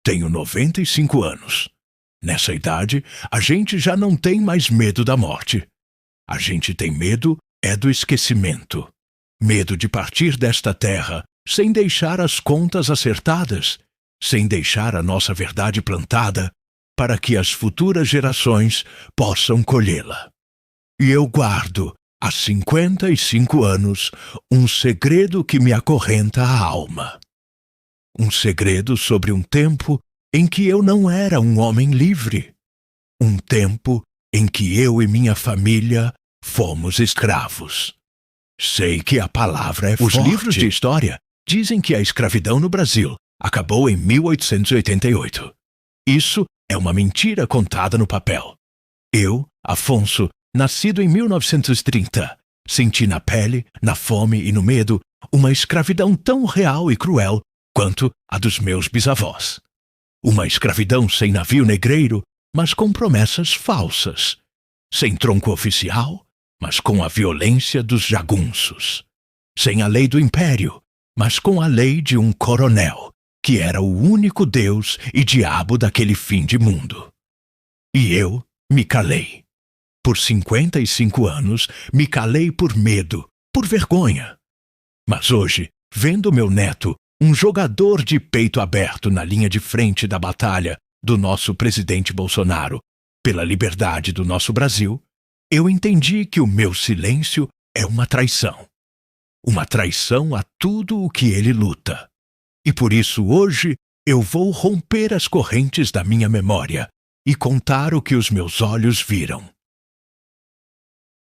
Tenho 95 anos. Nessa idade, a gente já não tem mais medo da morte. A gente tem medo do esquecimento. Medo de partir desta terra sem deixar as contas acertadas, sem deixar a nossa verdade plantada, para que as futuras gerações possam colhê-la. E eu guardo, há 55 anos, um segredo que me acorrenta a alma. Um segredo sobre um tempo em que eu não era um homem livre. Um tempo em que eu e minha família fomos escravos. Sei que a palavra é forte. Os livros de história dizem que a escravidão no Brasil acabou em 1888. Isso é uma mentira contada no papel. Eu, Afonso, nascido em 1930, senti na pele, na fome e no medo uma escravidão tão real e cruel quanto a dos meus bisavós. Uma escravidão sem navio negreiro, mas com promessas falsas. Sem tronco oficial, mas com a violência dos jagunços. Sem a lei do império, mas com a lei de um coronel, que era o único Deus e diabo daquele fim de mundo. E eu me calei. Por 55 anos, me calei por medo, por vergonha. Mas hoje, vendo meu neto, um jogador de peito aberto na linha de frente da batalha do nosso presidente Bolsonaro pela liberdade do nosso Brasil, eu entendi que o meu silêncio é uma traição. Uma traição a tudo o que ele luta. E por isso hoje eu vou romper as correntes da minha memória e contar o que os meus olhos viram.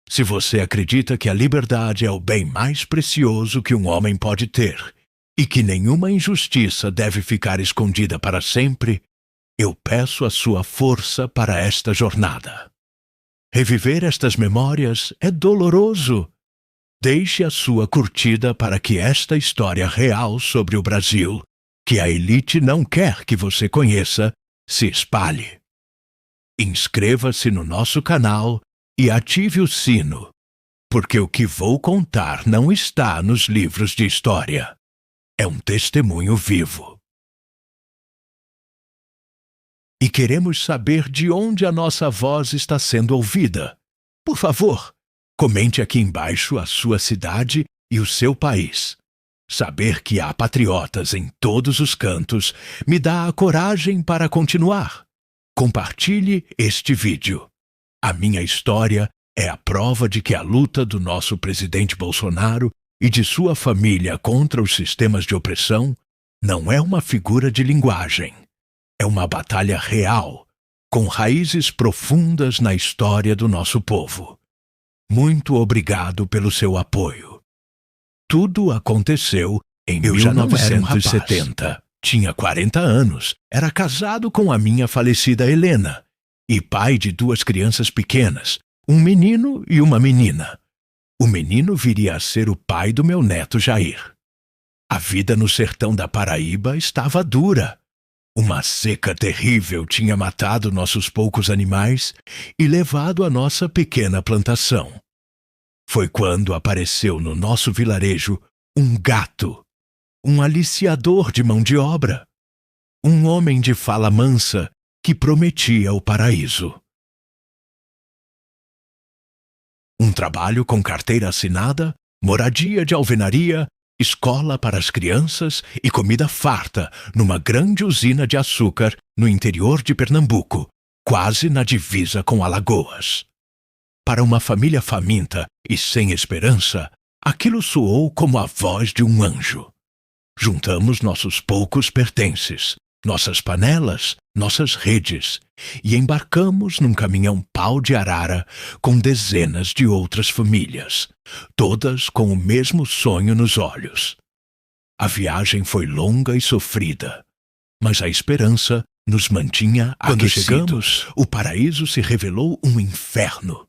Se você acredita que a liberdade é o bem mais precioso que um homem pode ter e que nenhuma injustiça deve ficar escondida para sempre, eu peço a sua força para esta jornada. Reviver estas memórias é doloroso. Deixe a sua curtida para que esta história real sobre o Brasil, que a elite não quer que você conheça, se espalhe. Inscreva-se no nosso canal e ative o sino, porque o que vou contar não está nos livros de história. É um testemunho vivo. E queremos saber de onde a nossa voz está sendo ouvida. Por favor, comente aqui embaixo a sua cidade e o seu país. Saber que há patriotas em todos os cantos me dá a coragem para continuar. Compartilhe este vídeo. A minha história é a prova de que a luta do nosso presidente Bolsonaro e de sua família contra os sistemas de opressão não é uma figura de linguagem. É uma batalha real, com raízes profundas na história do nosso povo. Muito obrigado pelo seu apoio. Tudo aconteceu em 1970. Tinha 40 anos, era casado com a minha falecida Helena e pai de 2 crianças pequenas, um menino e uma menina. O menino viria a ser o pai do meu neto Jair. A vida no sertão da Paraíba estava dura. Uma seca terrível tinha matado nossos poucos animais e levado a nossa pequena plantação. Foi quando apareceu no nosso vilarejo um gato, um aliciador de mão de obra, um homem de fala mansa que prometia o paraíso. Um trabalho com carteira assinada, moradia de alvenaria, escola para as crianças e comida farta numa grande usina de açúcar no interior de Pernambuco, quase na divisa com Alagoas. Para uma família faminta e sem esperança, aquilo soou como a voz de um anjo. Juntamos nossos poucos pertences, nossas panelas, nossas redes, e embarcamos num caminhão pau de arara com dezenas de outras famílias, todas com o mesmo sonho nos olhos. A viagem foi longa e sofrida, mas a esperança nos mantinha aquecidos. Quando chegamos, o paraíso se revelou um inferno.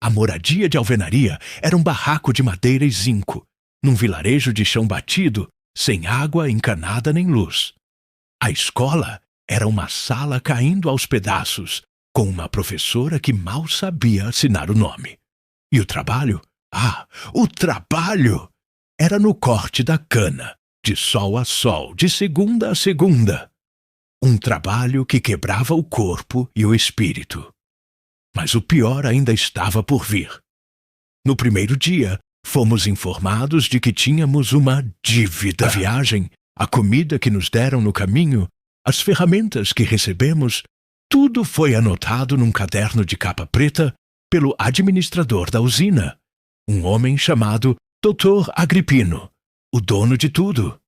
A moradia de alvenaria era um barraco de madeira e zinco, num vilarejo de chão batido, sem água encanada nem luz. A escola era uma sala caindo aos pedaços, com uma professora que mal sabia assinar o nome. E o trabalho? O trabalho! Era no corte da cana, de sol a sol, de segunda a segunda. um trabalho que quebrava o corpo e o espírito. Mas o pior ainda estava por vir. No primeiro dia, fomos informados de que tínhamos uma dívida. A viagem, a comida que nos deram no caminho, as ferramentas que recebemos, tudo foi anotado num caderno de capa preta pelo administrador da usina, um homem chamado Dr. Agripino, o dono de tudo.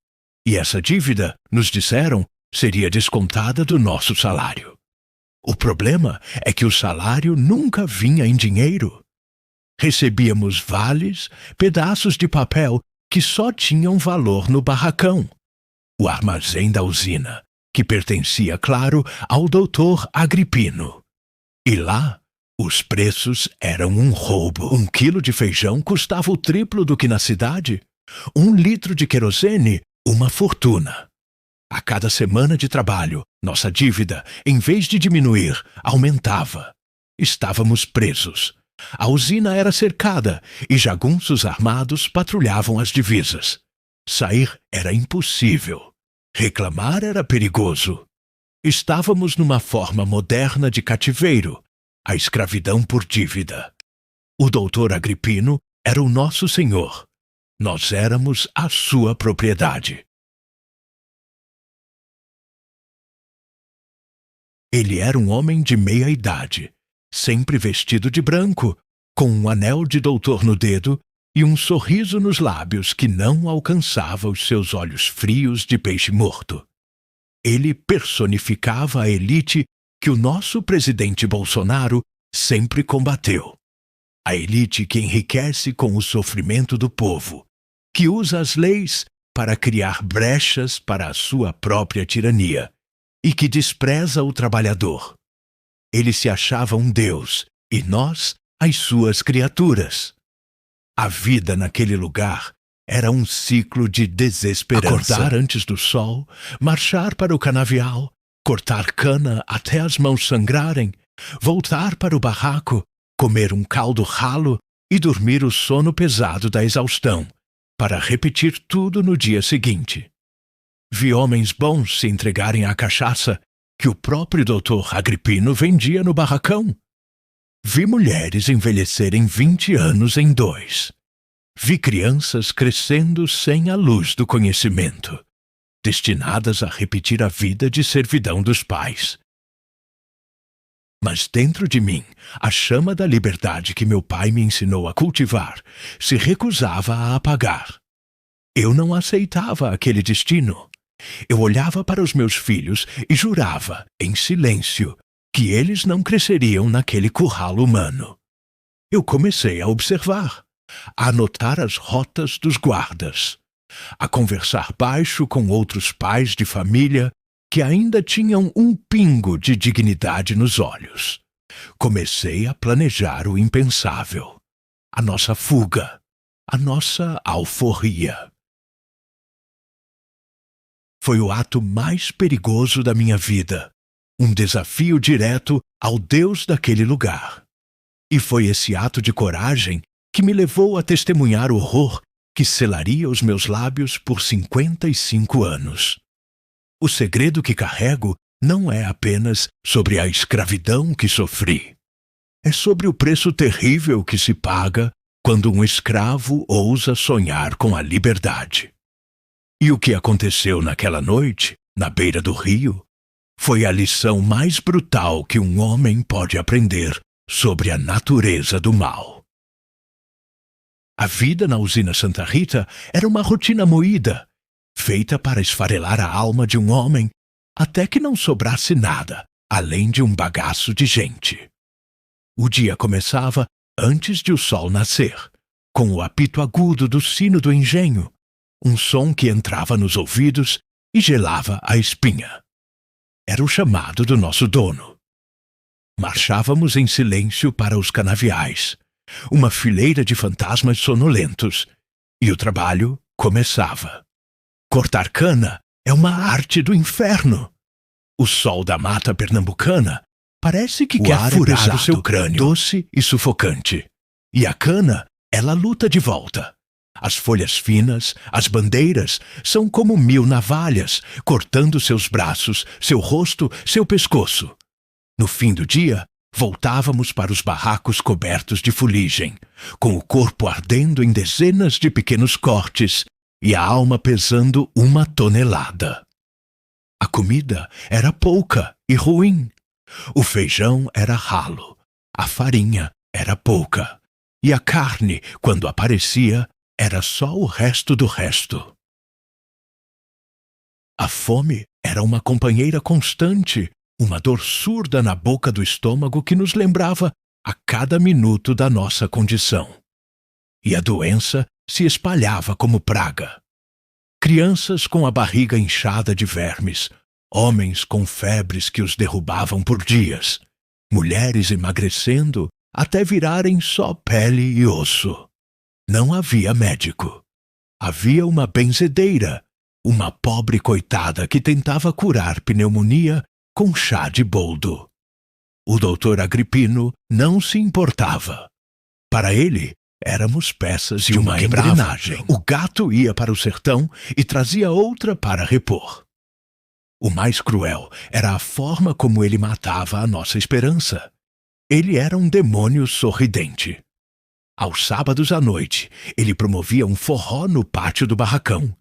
E essa dívida, nos disseram, seria descontada do nosso salário. O problema é que o salário nunca vinha em dinheiro. Recebíamos vales, pedaços de papel que só tinham valor no barracão, o armazém da usina, que pertencia, claro, ao Dr. Agripino. E lá, os preços eram um roubo. 1 quilo de feijão custava o triplo do que na cidade. 1 litro de querosene, uma fortuna. A cada semana de trabalho, nossa dívida, em vez de diminuir, aumentava. Estávamos presos. A usina era cercada e jagunços armados patrulhavam as divisas. Sair era impossível. Reclamar era perigoso. Estávamos numa forma moderna de cativeiro, a escravidão por dívida. O doutor Agripino era o nosso senhor. Nós éramos a sua propriedade. Ele era um homem de meia idade, sempre vestido de branco, com um anel de doutor no dedo e um sorriso nos lábios que não alcançava os seus olhos frios de peixe morto. Ele personificava a elite que o nosso presidente Bolsonaro sempre combateu. A elite que enriquece com o sofrimento do povo, que usa as leis para criar brechas para a sua própria tirania e que despreza o trabalhador. Ele se achava um deus e nós, as suas criaturas. A vida naquele lugar era um ciclo de desesperança. Acordar antes do sol, marchar para o canavial, cortar cana até as mãos sangrarem, voltar para o barraco, comer um caldo ralo e dormir o sono pesado da exaustão, para repetir tudo no dia seguinte. Vi homens bons se entregarem à cachaça que o próprio doutor Agripino vendia no barracão. Vi mulheres envelhecerem 20 anos em 2. Vi crianças crescendo sem a luz do conhecimento, destinadas a repetir a vida de servidão dos pais. Mas dentro de mim, a chama da liberdade que meu pai me ensinou a cultivar se recusava a apagar. Eu não aceitava aquele destino. Eu olhava para os meus filhos e jurava, em silêncio, que eles não cresceriam naquele curral humano. Eu comecei a observar, a anotar as rotas dos guardas, a conversar baixo com outros pais de família que ainda tinham um pingo de dignidade nos olhos. Comecei a planejar o impensável, a nossa fuga, a nossa alforria. Foi o ato mais perigoso da minha vida, um desafio direto ao Deus daquele lugar. E foi esse ato de coragem que me levou a testemunhar o horror que selaria os meus lábios por 55 anos. O segredo que carrego não é apenas sobre a escravidão que sofri. É sobre o preço terrível que se paga quando um escravo ousa sonhar com a liberdade. E o que aconteceu naquela noite, na beira do rio, foi a lição mais brutal que um homem pode aprender sobre a natureza do mal. A vida na usina Santa Rita era uma rotina moída, feita para esfarelar a alma de um homem até que não sobrasse nada, além de um bagaço de gente. O dia começava antes de o sol nascer, com o apito agudo do sino do engenho, um som que entrava nos ouvidos e gelava a espinha. Era o chamado do nosso dono. Marchávamos em silêncio para os canaviais, uma fileira de fantasmas sonolentos, e o trabalho começava. Cortar cana é uma arte do inferno. O sol da mata pernambucana parece que quer furar o seu crânio, doce e sufocante. E a cana, ela luta de volta, As folhas finas, as bandeiras, são como 1000 navalhas, cortando seus braços, seu rosto, seu pescoço. No fim do dia, voltávamos para os barracos cobertos de fuligem, com o corpo ardendo em dezenas de pequenos cortes e a alma pesando 1 tonelada. A comida era pouca e ruim. O feijão era ralo, a farinha era pouca, e a carne, quando aparecia, era só o resto do resto. A fome era uma companheira constante, uma dor surda na boca do estômago que nos lembrava a cada minuto da nossa condição. E a doença se espalhava como praga. Crianças com a barriga inchada de vermes, homens com febres que os derrubavam por dias, mulheres emagrecendo até virarem só pele e osso. Não havia médico. Havia uma benzedeira, uma pobre coitada que tentava curar pneumonia com chá de boldo. O doutor Agripino não se importava. Para ele, éramos peças de uma engrenagem. O gato ia para o sertão e trazia outra para repor. O mais cruel era a forma como ele matava a nossa esperança. Ele era um demônio sorridente. Aos sábados à noite, ele promovia um forró no pátio do barracão.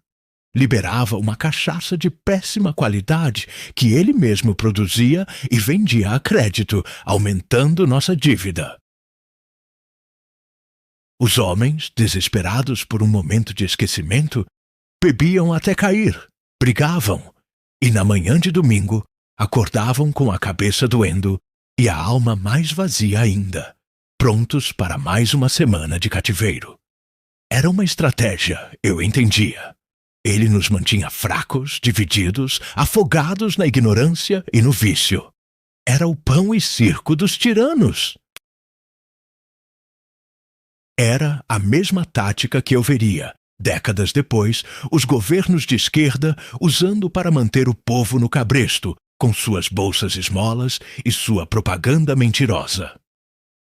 Liberava uma cachaça de péssima qualidade que ele mesmo produzia e vendia a crédito, aumentando nossa dívida. Os homens, desesperados por um momento de esquecimento, bebiam até cair, brigavam, e na manhã de domingo acordavam com a cabeça doendo e a alma mais vazia ainda, prontos para mais uma semana de cativeiro. Era uma estratégia, eu entendia. Ele nos mantinha fracos, divididos, afogados na ignorância e no vício. Era o pão e circo dos tiranos. Era a mesma tática que eu veria, décadas depois, os governos de esquerda usando para manter o povo no cabresto, com suas bolsas esmolas e sua propaganda mentirosa.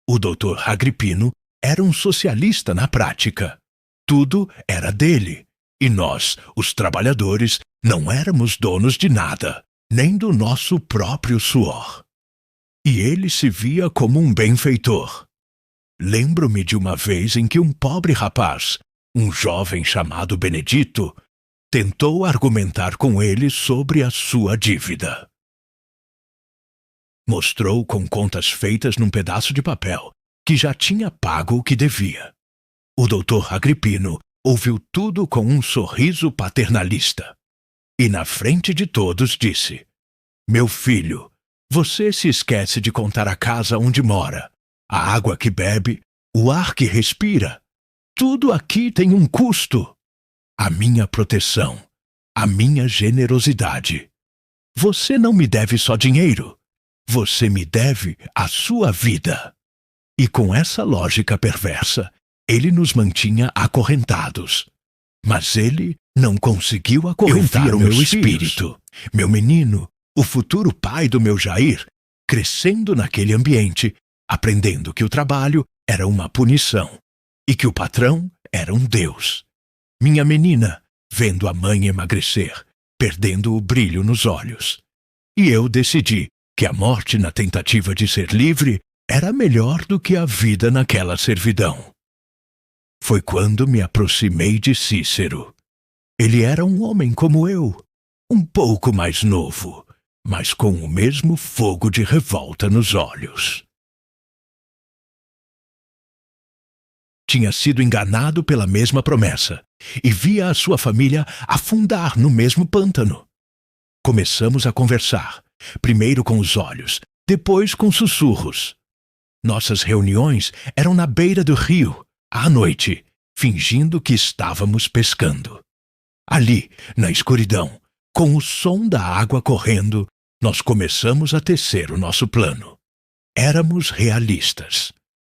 O doutor Agripino era um socialista na prática. Tudo era dele. E nós, os trabalhadores, não éramos donos de nada, nem do nosso próprio suor. E ele se via como um benfeitor. Lembro-me de uma vez em que um pobre rapaz, um jovem chamado Benedito, tentou argumentar com ele sobre a sua dívida. Mostrou com contas feitas num pedaço de papel que já tinha pago o que devia. O doutor Agripino ouviu tudo com um sorriso paternalista. E na frente de todos disse: "Meu filho, você se esquece de contar a casa onde mora, a água que bebe, o ar que respira. Tudo aqui tem um custo. A minha proteção, a minha generosidade. Você não me deve só dinheiro. Você me deve a sua vida." E com essa lógica perversa, ele nos mantinha acorrentados. Mas ele não conseguiu acorrentar o meu espírito. Meu menino, o futuro pai do meu Jair, crescendo naquele ambiente, aprendendo que o trabalho era uma punição e que o patrão era um Deus. Minha menina, vendo a mãe emagrecer, perdendo o brilho nos olhos. E eu decidi que a morte na tentativa de ser livre era melhor do que a vida naquela servidão. Foi quando me aproximei de Cícero. Ele era um homem como eu, um pouco mais novo, mas com o mesmo fogo de revolta nos olhos. Tinha sido enganado pela mesma promessa e via a sua família afundar no mesmo pântano. Começamos a conversar, primeiro com os olhos, depois com sussurros. Nossas reuniões eram na beira do rio, à noite, fingindo que estávamos pescando. Ali, na escuridão, com o som da água correndo, nós começamos a tecer o nosso plano. Éramos realistas.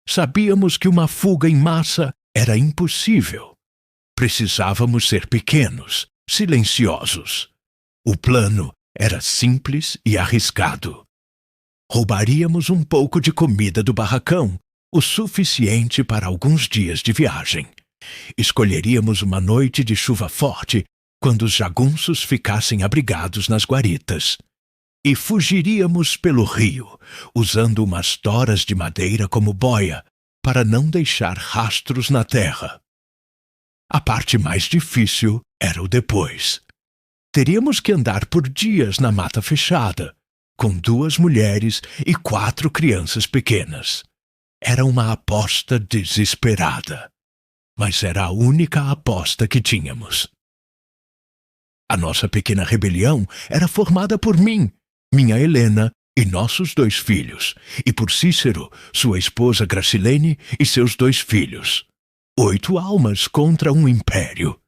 Sabíamos que uma fuga em massa era impossível. Precisávamos ser pequenos, silenciosos. O plano era simples e arriscado. Roubaríamos um pouco de comida do barracão, o suficiente para alguns dias de viagem, Escolheríamos uma noite de chuva forte, quando os jagunços ficassem abrigados nas guaritas. E fugiríamos pelo rio, usando umas toras de madeira como boia, para não deixar rastros na terra. A parte mais difícil era o depois. Teríamos que andar por dias na mata fechada, com 2 mulheres e 4 crianças pequenas. Era uma aposta desesperada, mas era a única aposta que tínhamos. A nossa pequena rebelião era formada por mim, minha Helena e nossos 2 filhos, e por Cícero, sua esposa Gracilene e seus 2 filhos. 8 almas contra um império.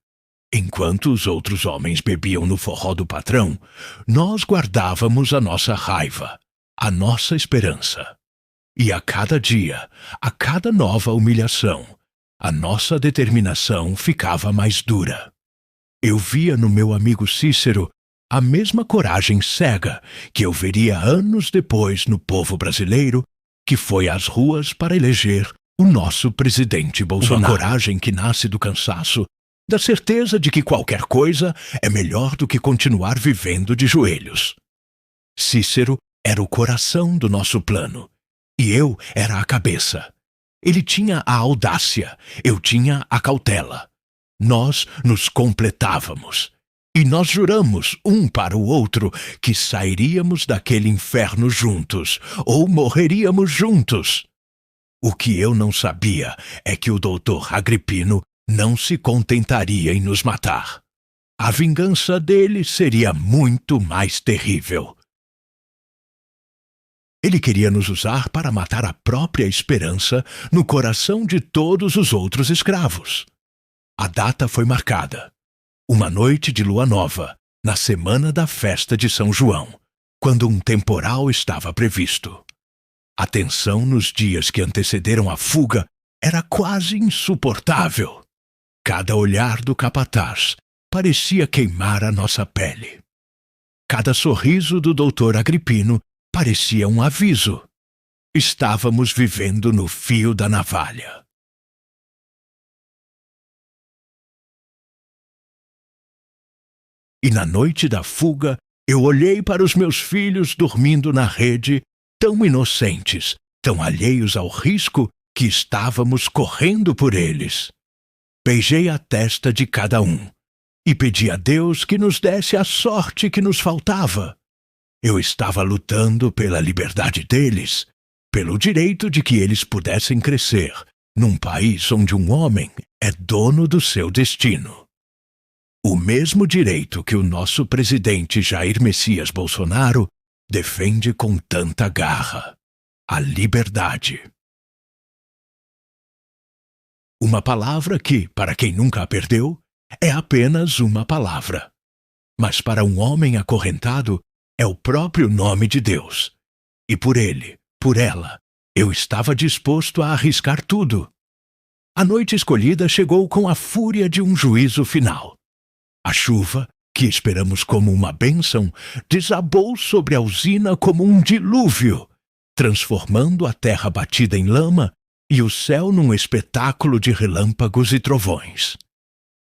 Enquanto os outros homens bebiam no forró do patrão, nós guardávamos a nossa raiva, a nossa esperança. E a cada dia, a cada nova humilhação, a nossa determinação ficava mais dura. Eu via no meu amigo Cícero a mesma coragem cega que eu veria anos depois no povo brasileiro, que foi às ruas para eleger o nosso presidente Bolsonaro. Uma coragem que nasce do cansaço, da certeza de que qualquer coisa é melhor do que continuar vivendo de joelhos. Cícero era o coração do nosso plano, e eu era a cabeça. Ele tinha a audácia, eu tinha a cautela. Nós nos completávamos. E nós juramos, um para o outro, que sairíamos daquele inferno juntos, ou morreríamos juntos. O que eu não sabia é que o doutor Agripino não se contentaria em nos matar. A vingança dele seria muito mais terrível. Ele queria nos usar para matar a própria esperança no coração de todos os outros escravos. A data foi marcada. Uma noite de lua nova, na semana da festa de São João, quando um temporal estava previsto. A tensão nos dias que antecederam a fuga era quase insuportável. Cada olhar do capataz parecia queimar a nossa pele. Cada sorriso do doutor Agripino parecia um aviso. Estávamos vivendo no fio da navalha. E na noite da fuga, eu olhei para os meus filhos dormindo na rede, tão inocentes, tão alheios ao risco que estávamos correndo por eles. Beijei a testa de cada um e pedi a Deus que nos desse a sorte que nos faltava. Eu estava lutando pela liberdade deles, pelo direito de que eles pudessem crescer num país onde um homem é dono do seu destino. O mesmo direito que o nosso presidente Jair Messias Bolsonaro defende com tanta garra: a liberdade. Uma palavra que, para quem nunca a perdeu, é apenas uma palavra. Mas para um homem acorrentado, é o próprio nome de Deus. E por ele, por ela, eu estava disposto a arriscar tudo. A noite escolhida chegou com a fúria de um juízo final. A chuva, que esperamos como uma bênção, desabou sobre a usina como um dilúvio, transformando a terra batida em lama e o céu num espetáculo de relâmpagos e trovões.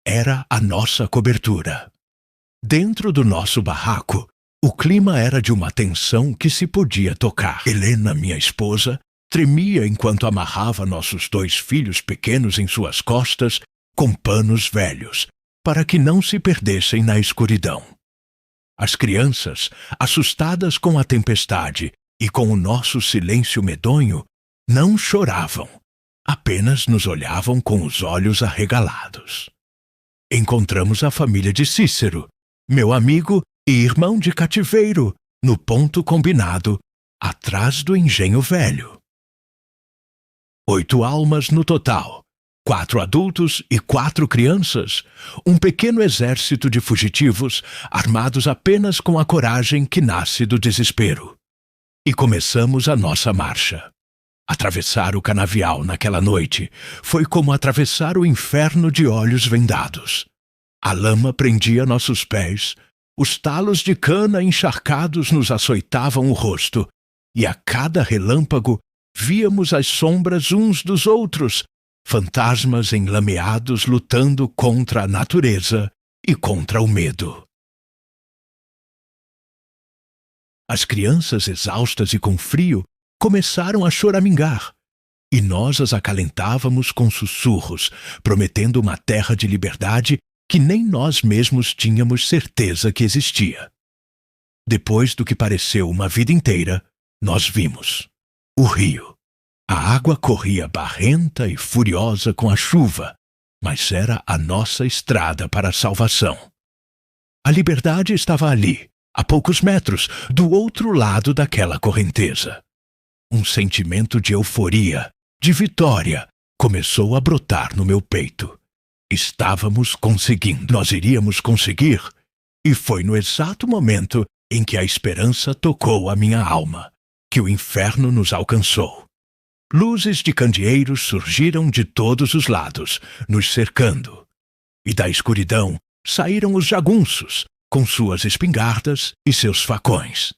Era a nossa cobertura. Dentro do nosso barraco, o clima era de uma tensão que se podia tocar. Helena, minha esposa, tremia enquanto amarrava nossos 2 filhos pequenos em suas costas com panos velhos, para que não se perdessem na escuridão. As crianças, assustadas com a tempestade e com o nosso silêncio medonho, não choravam, apenas nos olhavam com os olhos arregalados. Encontramos a família de Cícero, meu amigo e irmão de cativeiro, no ponto combinado, atrás do engenho velho. 8 almas no total, 4 adultos e 4 crianças, um pequeno exército de fugitivos, armados apenas com a coragem que nasce do desespero. E começamos a nossa marcha. Atravessar o canavial naquela noite foi como atravessar o inferno de olhos vendados. A lama prendia nossos pés, os talos de cana encharcados nos açoitavam o rosto, e a cada relâmpago víamos as sombras uns dos outros, fantasmas enlameados lutando contra a natureza e contra o medo. As crianças, exaustas e com frio, começaram a choramingar, e nós as acalentávamos com sussurros, prometendo uma terra de liberdade que nem nós mesmos tínhamos certeza que existia. Depois do que pareceu uma vida inteira, nós vimos o rio. A água corria barrenta e furiosa com a chuva, mas era a nossa estrada para a salvação. A liberdade estava ali, a poucos metros, do outro lado daquela correnteza. Um sentimento de euforia, de vitória, começou a brotar no meu peito. Estávamos conseguindo. Nós iríamos conseguir. E foi no exato momento em que a esperança tocou a minha alma, que o inferno nos alcançou. Luzes de candeeiros surgiram de todos os lados, nos cercando. E da escuridão saíram os jagunços, com suas espingardas e seus facões.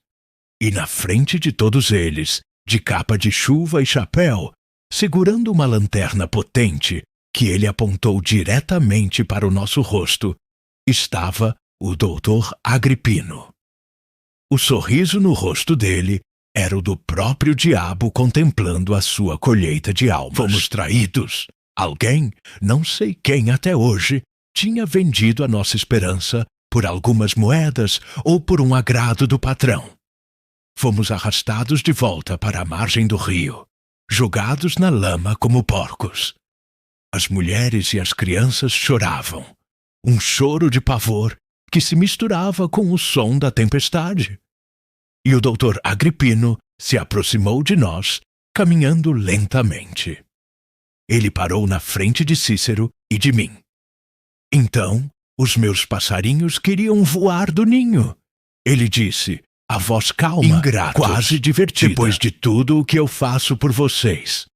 E na frente de todos eles, de capa de chuva e chapéu, segurando uma lanterna potente que ele apontou diretamente para o nosso rosto, estava o doutor Agripino. O sorriso no rosto dele era o do próprio diabo contemplando a sua colheita de almas. Fomos traídos. Alguém, não sei quem até hoje, tinha vendido a nossa esperança por algumas moedas ou por um agrado do patrão. Fomos arrastados de volta para a margem do rio, jogados na lama como porcos. As mulheres e as crianças choravam, um choro de pavor que se misturava com o som da tempestade. E o doutor Agripino se aproximou de nós, caminhando lentamente. Ele parou na frente de Cícero e de mim. Então, os meus passarinhos queriam voar do ninho. Ele disse, a voz calma, ingratos, quase divertida. Depois de tudo o que eu faço por vocês,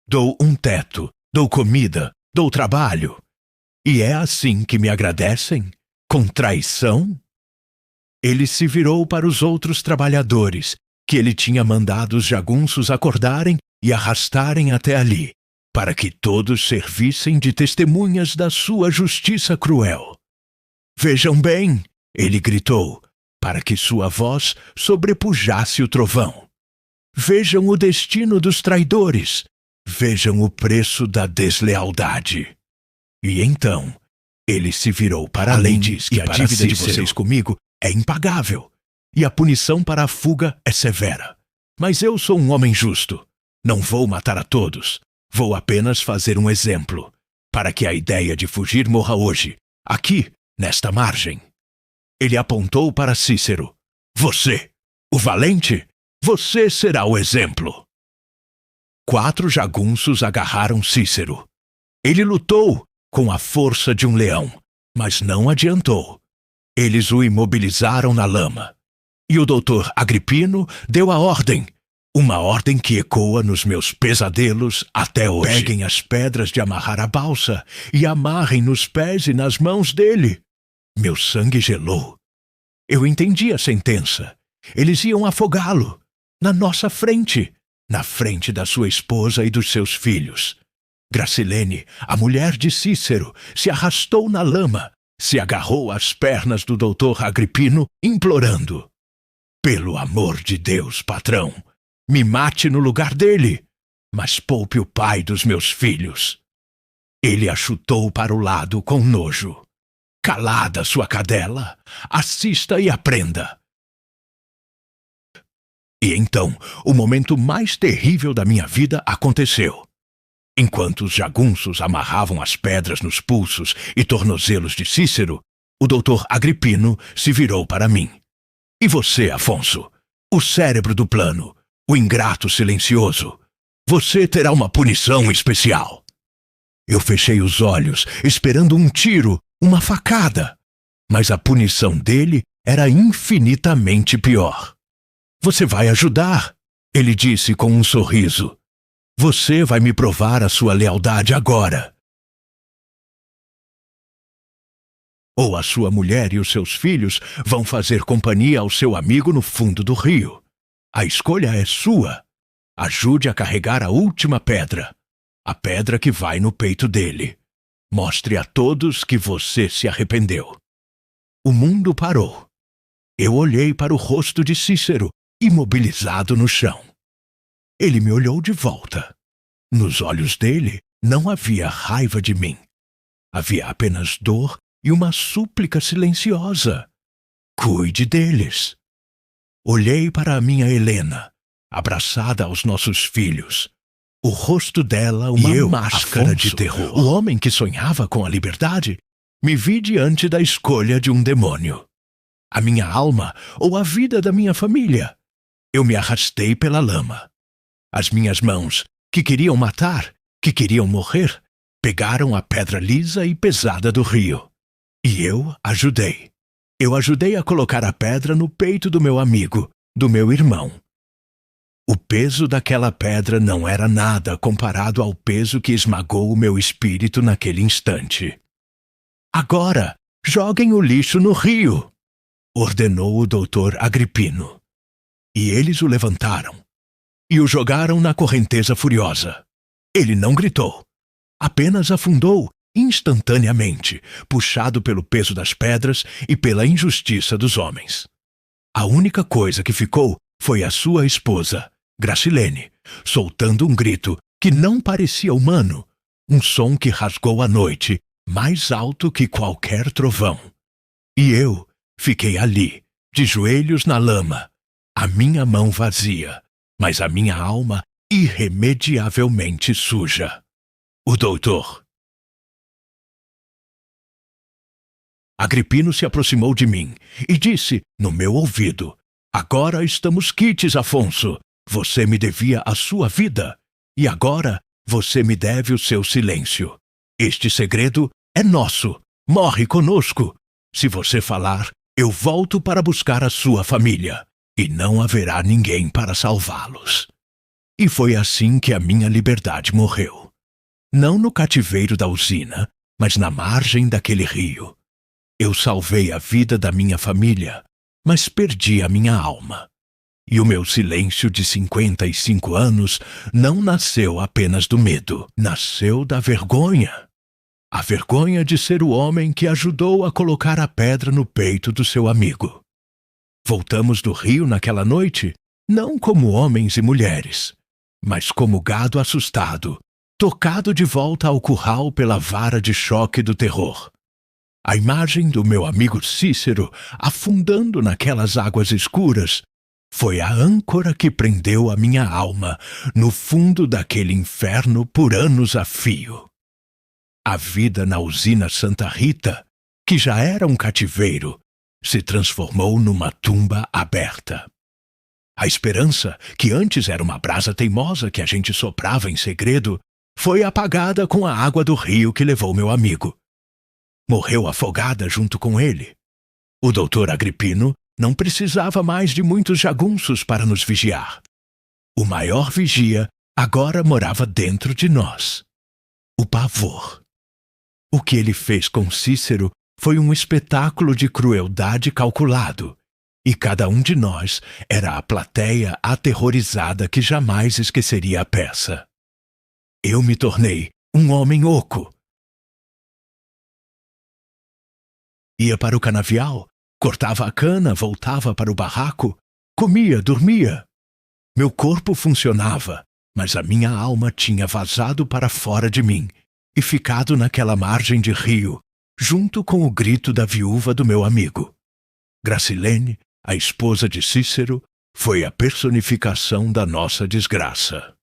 dou um teto, dou comida, dou trabalho. E é assim que me agradecem? Com traição? Ele se virou para os outros trabalhadores, que ele tinha mandado os jagunços acordarem e arrastarem até ali, para que todos servissem de testemunhas da sua justiça cruel. Vejam bem, ele gritou, para que sua voz sobrepujasse o trovão. Vejam o destino dos traidores, vejam o preço da deslealdade. E então, ele se virou para além diz que a dívida de vocês comigo é impagável, e a punição para a fuga é severa. Mas eu sou um homem justo. Não vou matar a todos. Vou apenas fazer um exemplo, para que a ideia de fugir morra hoje, aqui, nesta margem. Ele apontou para Cícero. Você, o valente, você será o exemplo. 4 jagunços agarraram Cícero. Ele lutou com a força de um leão, mas não adiantou. Eles o imobilizaram na lama. E o doutor Agripino deu a ordem, uma ordem que ecoa nos meus pesadelos até hoje. Peguem as pedras de amarrar a balsa e amarrem nos pés e nas mãos dele. Meu sangue gelou. Eu entendi a sentença. Eles iam afogá-lo, na nossa frente, na frente da sua esposa e dos seus filhos. Gracilene, a mulher de Cícero, se arrastou na lama, se agarrou às pernas do doutor Agripino, implorando. Pelo amor de Deus, patrão, me mate no lugar dele, mas poupe o pai dos meus filhos. Ele a chutou para o lado com nojo. Calada, sua cadela, assista e aprenda. E então, o momento mais terrível da minha vida aconteceu. Enquanto os jagunços amarravam as pedras nos pulsos e tornozelos de Cícero, o doutor Agripino se virou para mim. E você, Afonso, o cérebro do plano, o ingrato silencioso, você terá uma punição especial. Eu fechei os olhos, esperando um tiro, uma facada, mas a punição dele era infinitamente pior. Você vai ajudar, ele disse com um sorriso. Você vai me provar a sua lealdade agora. Ou a sua mulher e os seus filhos vão fazer companhia ao seu amigo no fundo do rio. A escolha é sua. Ajude a carregar a última pedra. a pedra que vai no peito dele. Mostre a todos que você se arrependeu. O mundo parou. Eu olhei para o rosto de Cícero, imobilizado no chão. Ele me olhou de volta. Nos olhos dele não havia raiva de mim. Havia apenas dor e uma súplica silenciosa. Cuide deles. Olhei para a minha Helena, abraçada aos nossos filhos. O rosto dela, uma máscara de terror. O homem que sonhava com a liberdade, me vi diante da escolha de um demônio. A minha alma ou a vida da minha família. Eu me arrastei pela lama. As minhas mãos, que queriam matar, que queriam morrer, pegaram a pedra lisa e pesada do rio. E eu ajudei. Eu ajudei a colocar a pedra no peito do meu amigo, do meu irmão. O peso daquela pedra não era nada comparado ao peso que esmagou o meu espírito naquele instante. Agora, joguem o lixo no rio, ordenou o doutor Agripino. E eles o levantaram e o jogaram na correnteza furiosa. Ele não gritou, apenas afundou instantaneamente, puxado pelo peso das pedras e pela injustiça dos homens. A única coisa que ficou foi a sua esposa, Gracilene, soltando um grito que não parecia humano, um som que rasgou a noite, mais alto que qualquer trovão. E eu fiquei ali, de joelhos na lama, a minha mão vazia, mas a minha alma irremediavelmente suja. O doutor Agripino se aproximou de mim e disse no meu ouvido: "Agora estamos quites, Afonso. Você me devia a sua vida, e agora você me deve o seu silêncio. Este segredo é nosso. Morre conosco. Se você falar, eu volto para buscar a sua família, e não haverá ninguém para salvá-los." E foi assim que a minha liberdade morreu. Não no cativeiro da usina, mas na margem daquele rio. Eu salvei a vida da minha família, mas perdi a minha alma. E o meu silêncio de 55 anos não nasceu apenas do medo, nasceu da vergonha. A vergonha de ser o homem que ajudou a colocar a pedra no peito do seu amigo. Voltamos do rio naquela noite, não como homens e mulheres, mas como gado assustado, tocado de volta ao curral pela vara de choque do terror. A imagem do meu amigo Cícero afundando naquelas águas escuras foi a âncora que prendeu a minha alma no fundo daquele inferno por anos a fio. A vida na usina Santa Rita, que já era um cativeiro, se transformou numa tumba aberta. A esperança, que antes era uma brasa teimosa que a gente soprava em segredo, foi apagada com a água do rio que levou meu amigo. Morreu afogada junto com ele. O doutor Agripino não precisava mais de muitos jagunços para nos vigiar. O maior vigia agora morava dentro de nós. O pavor. O que ele fez com Cícero foi um espetáculo de crueldade calculado, e cada um de nós era a plateia aterrorizada que jamais esqueceria a peça. Eu me tornei um homem oco. Ia para o canavial, cortava a cana, voltava para o barraco, comia, dormia. Meu corpo funcionava, mas a minha alma tinha vazado para fora de mim e ficado naquela margem de rio, junto com o grito da viúva do meu amigo. Gracilene, a esposa de Cícero, foi a personificação da nossa desgraça.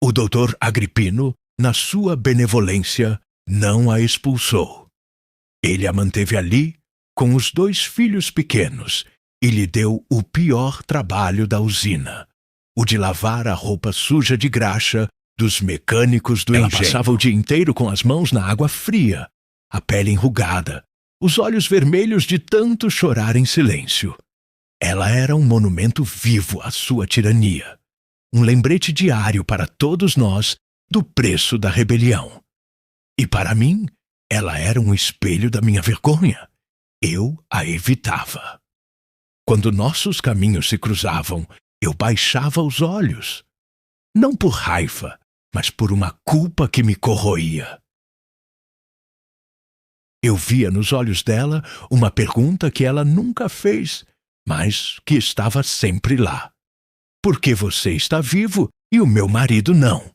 O doutor Agripino, na sua benevolência, não a expulsou. Ele a manteve ali, com os 2 filhos pequenos, e lhe deu o pior trabalho da usina, o de lavar a roupa suja de graxa dos mecânicos do engenho. Ela passava o dia inteiro com as mãos na água fria, a pele enrugada, os olhos vermelhos de tanto chorar em silêncio. Ela era um monumento vivo à sua tirania, um lembrete diário para todos nós do preço da rebelião. E para mim, ela era um espelho da minha vergonha. Eu a evitava. Quando nossos caminhos se cruzavam, eu baixava os olhos. Não por raiva, mas por uma culpa que me corroía. Eu via nos olhos dela uma pergunta que ela nunca fez, mas que estava sempre lá. Por que você está vivo e o meu marido não?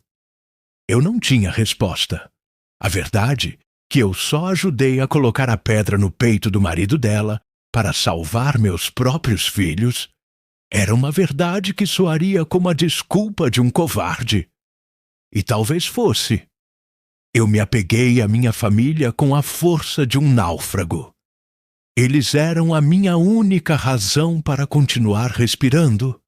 Eu não tinha resposta. A verdade que eu só ajudei a colocar a pedra no peito do marido dela para salvar meus próprios filhos era uma verdade que soaria como a desculpa de um covarde. E talvez fosse. Eu me apeguei à minha família com a força de um náufrago. Eles eram a minha única razão para continuar respirando.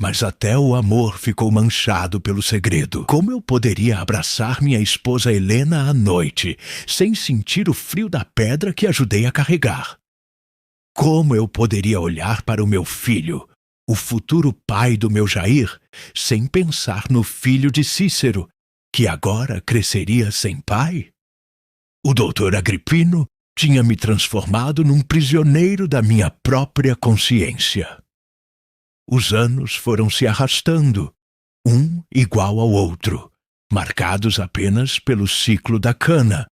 Mas até o amor ficou manchado pelo segredo. Como eu poderia abraçar minha esposa Helena à noite, sem sentir o frio da pedra que ajudei a carregar? Como eu poderia olhar para o meu filho, o futuro pai do meu Jair, sem pensar no filho de Cícero, que agora cresceria sem pai? O doutor Agripino tinha me transformado num prisioneiro da minha própria consciência. Os anos foram se arrastando, um igual ao outro, marcados apenas pelo ciclo da cana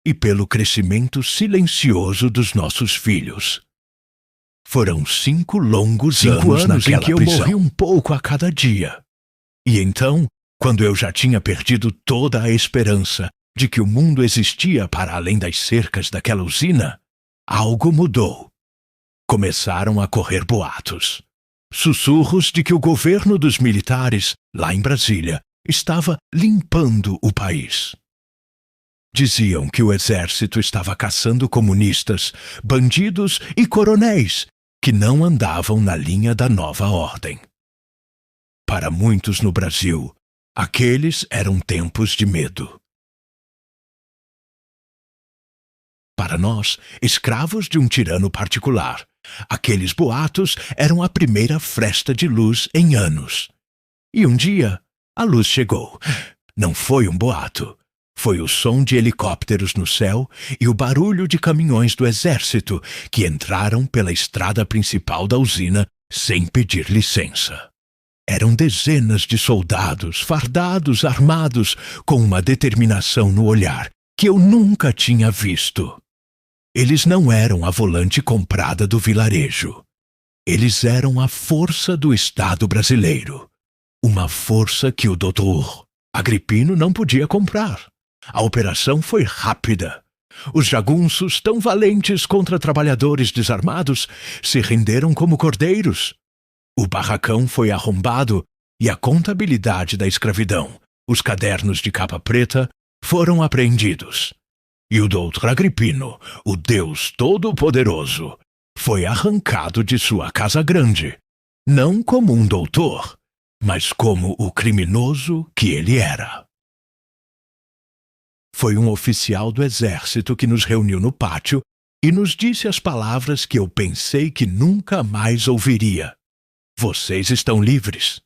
e pelo crescimento silencioso dos nossos filhos. Foram 5 longos anos em que eu morri um pouco a cada dia. E então, quando eu já tinha perdido toda a esperança de que o mundo existia para além das cercas daquela usina, algo mudou. Começaram a correr boatos. Sussurros de que o governo dos militares, lá em Brasília, estava limpando o país. Diziam que o exército estava caçando comunistas, bandidos e coronéis que não andavam na linha da nova ordem. Para muitos no Brasil, aqueles eram tempos de medo. Para nós, escravos de um tirano particular, aqueles boatos eram a primeira fresta de luz em anos. E um dia, a luz chegou. Não foi um boato. Foi o som de helicópteros no céu e o barulho de caminhões do exército que entraram pela estrada principal da usina sem pedir licença. Eram dezenas de soldados, fardados, armados, com uma determinação no olhar que eu nunca tinha visto. Eles não eram a volante comprada do vilarejo. Eles eram a força do Estado brasileiro. Uma força que o doutor Agripino não podia comprar. A operação foi rápida. Os jagunços, tão valentes contra trabalhadores desarmados, se renderam como cordeiros. O barracão foi arrombado e a contabilidade da escravidão, os cadernos de capa preta, foram apreendidos. E o doutor Agripino, o Deus Todo-Poderoso, foi arrancado de sua casa grande, não como um doutor, mas como o criminoso que ele era. Foi um oficial do exército que nos reuniu no pátio e nos disse as palavras que eu pensei que nunca mais ouviria. Vocês estão livres.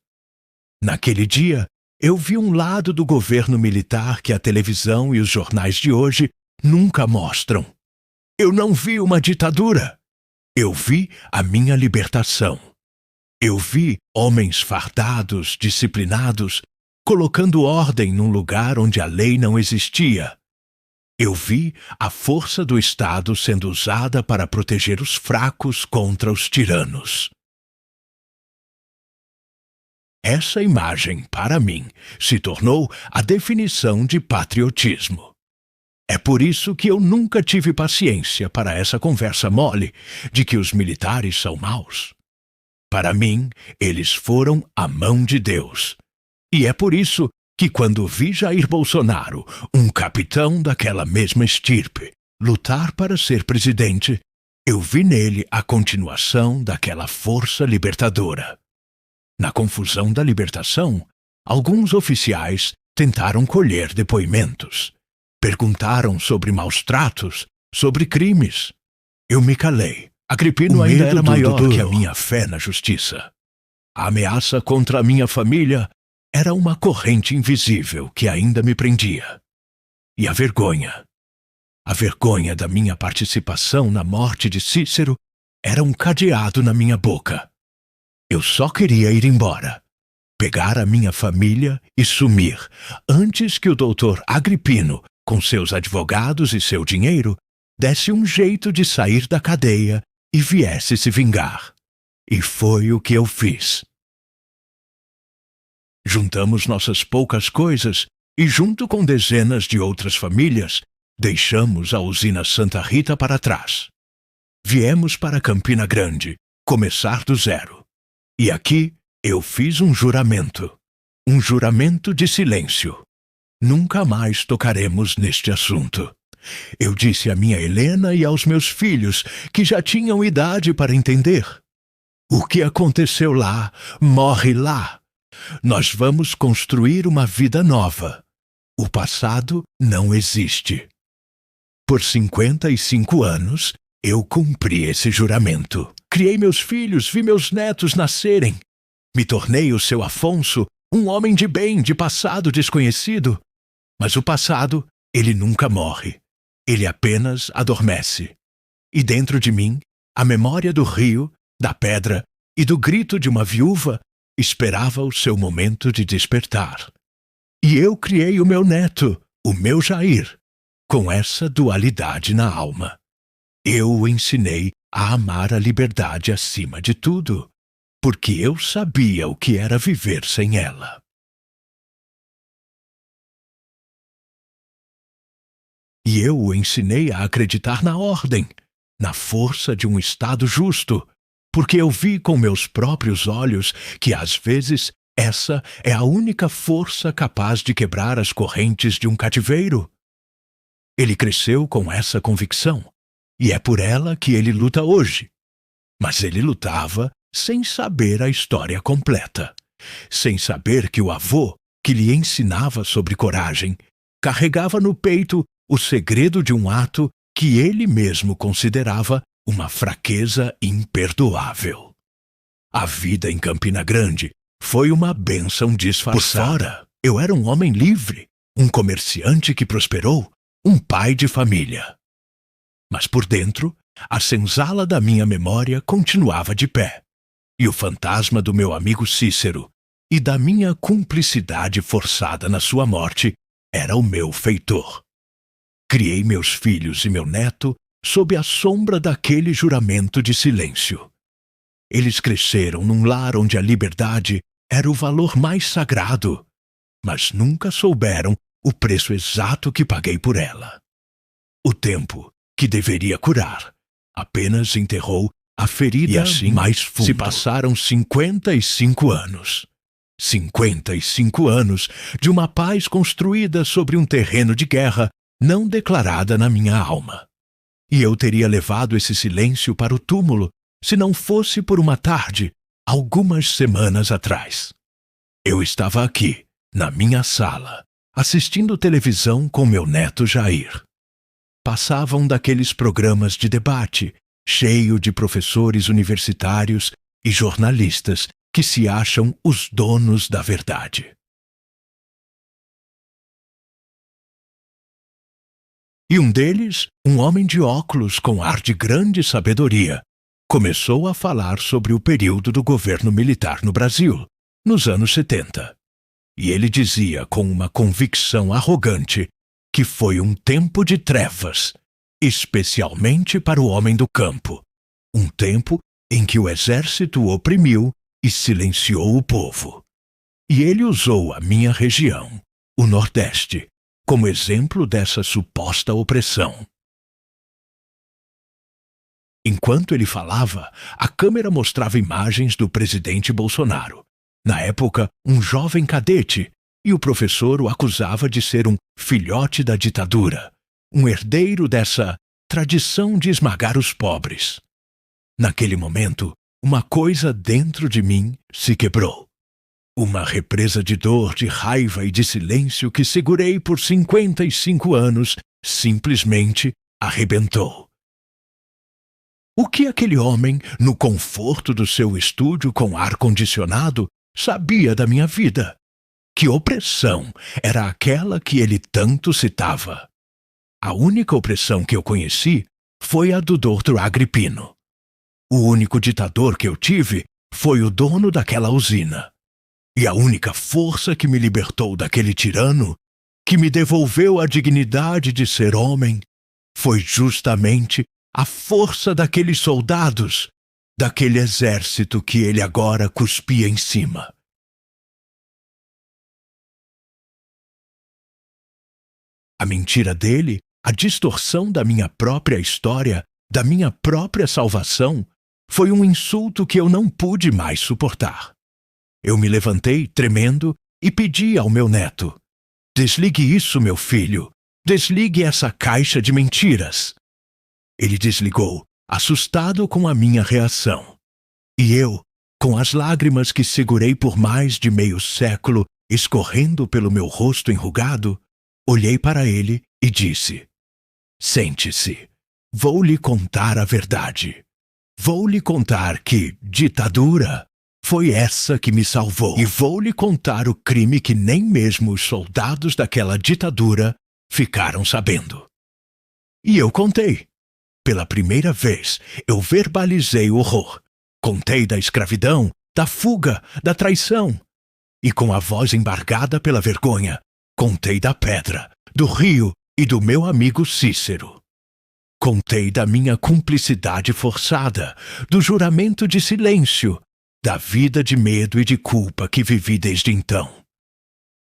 Naquele dia, eu vi um lado do governo militar que a televisão e os jornais de hoje nunca mostram. Eu não vi uma ditadura. Eu vi a minha libertação. Eu vi homens fardados, disciplinados, colocando ordem num lugar onde a lei não existia. Eu vi a força do Estado sendo usada para proteger os fracos contra os tiranos. Essa imagem, para mim, se tornou a definição de patriotismo. É por isso que eu nunca tive paciência para essa conversa mole de que os militares são maus. Para mim, eles foram a mão de Deus. E é por isso que quando vi Jair Bolsonaro, um capitão daquela mesma estirpe, lutar para ser presidente, eu vi nele a continuação daquela força libertadora. Na confusão da libertação, alguns oficiais tentaram colher depoimentos. Perguntaram sobre maus-tratos, sobre crimes. Eu me calei. Agripino ainda era maior que a minha fé na justiça. A ameaça contra a minha família era uma corrente invisível que ainda me prendia. E a vergonha da minha participação na morte de Cícero era um cadeado na minha boca. Eu só queria ir embora. pegar a minha família e sumir, antes que o doutor Agripino, com seus advogados e seu dinheiro, desse um jeito de sair da cadeia e viesse se vingar. E foi o que eu fiz. Juntamos nossas poucas coisas e, junto com dezenas de outras famílias, deixamos a usina Santa Rita para trás. Viemos para Campina Grande, começar do zero. E aqui eu fiz um juramento de silêncio. Nunca mais tocaremos neste assunto. Eu disse a minha Helena e aos meus filhos, que já tinham idade para entender. O que aconteceu lá, morre lá. Nós vamos construir uma vida nova. O passado não existe. Por 55 anos, eu cumpri esse juramento. Criei meus filhos, vi meus netos nascerem. Me tornei o seu Afonso, um homem de bem, de passado desconhecido. Mas o passado, ele nunca morre. Ele apenas adormece. E dentro de mim, a memória do rio, da pedra e do grito de uma viúva esperava o seu momento de despertar. E eu criei o meu neto, o meu Jair, com essa dualidade na alma. Eu o ensinei a amar a liberdade acima de tudo, porque eu sabia o que era viver sem ela. E eu o ensinei a acreditar na ordem, na força de um Estado justo, porque eu vi com meus próprios olhos que, às vezes, essa é a única força capaz de quebrar as correntes de um cativeiro. Ele cresceu com essa convicção, e é por ela que ele luta hoje. Mas ele lutava sem saber a história completa, sem saber que o avô, que lhe ensinava sobre coragem, carregava no peito o segredo de um ato que ele mesmo considerava uma fraqueza imperdoável. A vida em Campina Grande foi uma bênção disfarçada. Por fora, eu era um homem livre, um comerciante que prosperou, um pai de família. Mas por dentro, a senzala da minha memória continuava de pé, e o fantasma do meu amigo Cícero e da minha cumplicidade forçada na sua morte era o meu feitor. Criei meus filhos e meu neto sob a sombra daquele juramento de silêncio. Eles cresceram num lar onde a liberdade era o valor mais sagrado, mas nunca souberam o preço exato que paguei por ela. O tempo, que deveria curar, apenas enterrou a ferida e assim mais fundo. Se passaram 55 anos. 55 anos de uma paz construída sobre um terreno de guerra não declarada na minha alma. E eu teria levado esse silêncio para o túmulo se não fosse por uma tarde, algumas semanas atrás. Eu estava aqui, na minha sala, assistindo televisão com meu neto Jair. Passava um daqueles programas de debate, cheio de professores universitários e jornalistas que se acham os donos da verdade. E um deles, um homem de óculos com ar de grande sabedoria, começou a falar sobre o período do governo militar no Brasil, nos anos 70. E ele dizia com uma convicção arrogante que foi um tempo de trevas, especialmente para o homem do campo, um tempo em que o exército oprimiu e silenciou o povo. E ele usou a minha região, o Nordeste, como exemplo dessa suposta opressão. Enquanto ele falava, a câmera mostrava imagens do presidente Bolsonaro, na época um jovem cadete, e o professor o acusava de ser um filhote da ditadura, um herdeiro dessa tradição de esmagar os pobres. Naquele momento, uma coisa dentro de mim se quebrou. Uma represa de dor, de raiva e de silêncio que segurei por 55 anos simplesmente arrebentou. O que aquele homem, no conforto do seu estúdio com ar-condicionado, sabia da minha vida? Que opressão era aquela que ele tanto citava? A única opressão que eu conheci foi a do Dr. Agripino. O único ditador que eu tive foi o dono daquela usina. E a única força que me libertou daquele tirano, que me devolveu a dignidade de ser homem, foi justamente a força daqueles soldados, daquele exército que ele agora cuspia em cima. A mentira dele, a distorção da minha própria história, da minha própria salvação, foi um insulto que eu não pude mais suportar. Eu me levantei, tremendo, e pedi ao meu neto: desligue isso, meu filho. Desligue essa caixa de mentiras. Ele desligou, assustado com a minha reação. E eu, com as lágrimas que segurei por mais de meio século escorrendo pelo meu rosto enrugado, olhei para ele e disse: sente-se. Vou lhe contar a verdade. Vou lhe contar que ditadura foi essa que me salvou. E vou lhe contar o crime que nem mesmo os soldados daquela ditadura ficaram sabendo. E eu contei. Pela primeira vez, eu verbalizei o horror. Contei da escravidão, da fuga, da traição. E com a voz embargada pela vergonha, contei da pedra, do rio e do meu amigo Cícero. Contei da minha cumplicidade forçada, do juramento de silêncio, da vida de medo e de culpa que vivi desde então.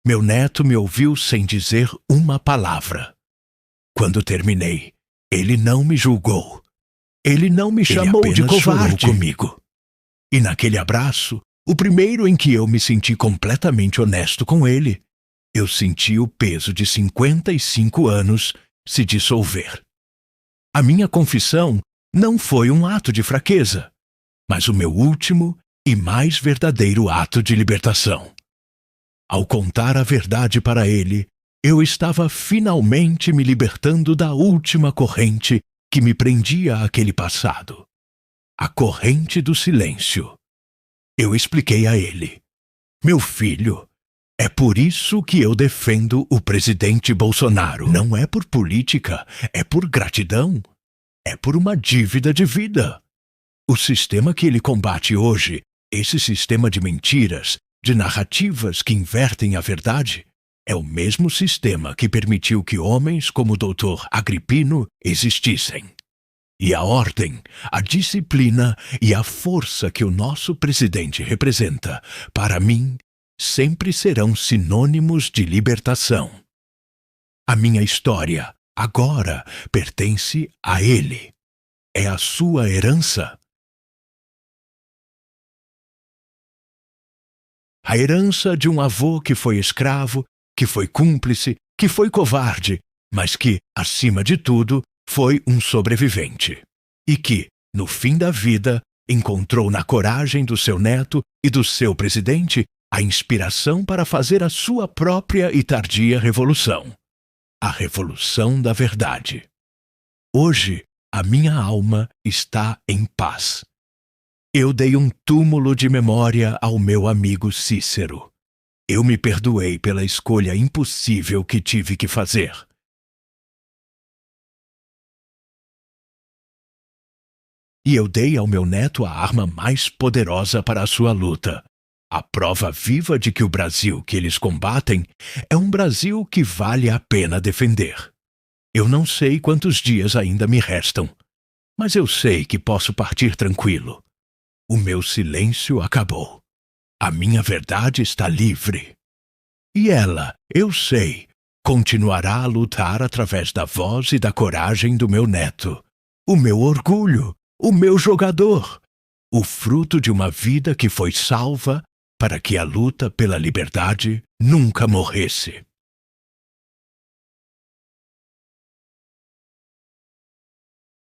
Meu neto me ouviu sem dizer uma palavra. Quando terminei, ele não me julgou. Ele não me chamou de covarde comigo. E naquele abraço, o primeiro em que eu me senti completamente honesto com ele, eu senti o peso de 55 anos se dissolver. A minha confissão não foi um ato de fraqueza, mas o meu último e mais verdadeiro ato de libertação. Ao contar a verdade para ele, eu estava finalmente me libertando da última corrente que me prendia àquele passado. A corrente do silêncio. Eu expliquei a ele: meu filho, é por isso que eu defendo o presidente Bolsonaro. Não é por política, é por gratidão. É por uma dívida de vida. O sistema que ele combate hoje, esse sistema de mentiras, de narrativas que invertem a verdade, é o mesmo sistema que permitiu que homens como o Dr. Agripino existissem. E a ordem, a disciplina e a força que o nosso presidente representa, para mim, sempre serão sinônimos de libertação. A minha história, agora, pertence a ele. É a sua herança. A herança de um avô que foi escravo, que foi cúmplice, que foi covarde, mas que, acima de tudo, foi um sobrevivente. E que, no fim da vida, encontrou na coragem do seu neto e do seu presidente a inspiração para fazer a sua própria e tardia revolução. A revolução da verdade. Hoje, a minha alma está em paz. Eu dei um túmulo de memória ao meu amigo Cícero. Eu me perdoei pela escolha impossível que tive que fazer. E eu dei ao meu neto a arma mais poderosa para a sua luta. A prova viva de que o Brasil que eles combatem é um Brasil que vale a pena defender. Eu não sei quantos dias ainda me restam, mas eu sei que posso partir tranquilo. O meu silêncio acabou. A minha verdade está livre. E ela, eu sei, continuará a lutar através da voz e da coragem do meu neto. O meu orgulho, o meu jogador. O fruto de uma vida que foi salva para que a luta pela liberdade nunca morresse.